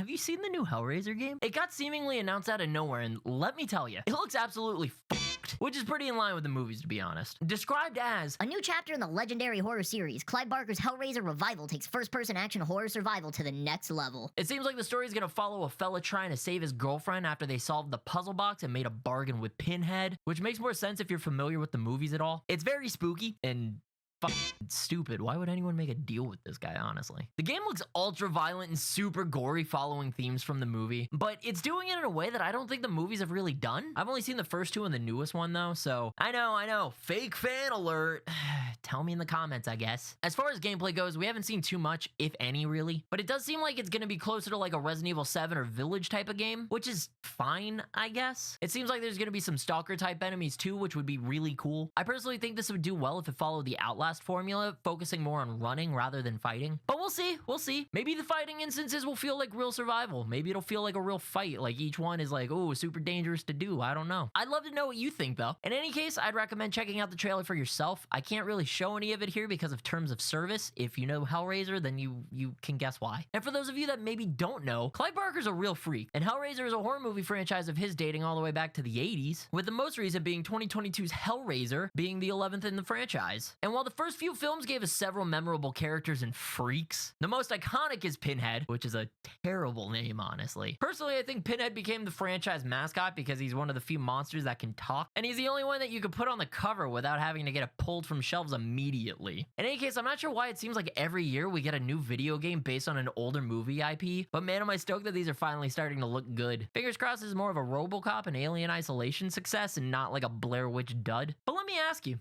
have you seen the new Hellraiser game? It got seemingly announced out of nowhere, and let me tell you, it looks absolutely fucked, which is pretty in line with the movies, to be honest. Described as a new chapter in the legendary horror series, Clive Barker's Hellraiser revival takes first-person action horror survival to the next level. It seems like the story is gonna follow a fella trying to save his girlfriend after they solved the puzzle box and made a bargain with Pinhead, which makes more sense if you're familiar with the movies at all. It's very spooky and stupid. Why would anyone make a deal with this guy, honestly? The game looks ultra violent and super gory, following themes from the movie, but it's doing it in a way that I don't think the movies have really done. I've only seen the first two and the newest one though, so I know, fake fan alert. Tell me in the comments, I guess. As far as gameplay goes, we haven't seen too much, if any, really, but it does seem like it's gonna be closer to like a Resident Evil 7 or Village type of game, which is fine, I guess. It seems like there's gonna be some stalker type enemies too, which would be really cool. I personally think this would do well if it followed the Outlast formula, focusing more on running rather than fighting. But we'll see. Maybe the fighting instances will feel like real survival. Maybe it'll feel like a real fight, like each one is like, oh, super dangerous to do. I don't know. I'd love to know what you think though. In any case, I'd recommend checking out the trailer for yourself. I can't really show any of it here because of terms of service. If you know Hellraiser, then you can guess why. And for those of you that maybe don't know, Clive Barker's a real freak, and Hellraiser is a horror movie franchise of his dating all the way back to the 80s, with the most recent being 2022's Hellraiser being the 11th in the franchise. And while the first few films gave us several memorable characters and freaks, the most iconic is Pinhead, which is a terrible name, honestly. Personally, I think Pinhead became the franchise mascot because he's one of the few monsters that can talk, and he's the only one that you could put on the cover without having to get it pulled from shelves immediately. In any case, I'm not sure why it seems like every year we get a new video game based on an older movie IP, but man, am I stoked that these are finally starting to look good. Fingers crossed this is more of a Robocop and Alien Isolation success and not like a Blair Witch dud. But let me ask you,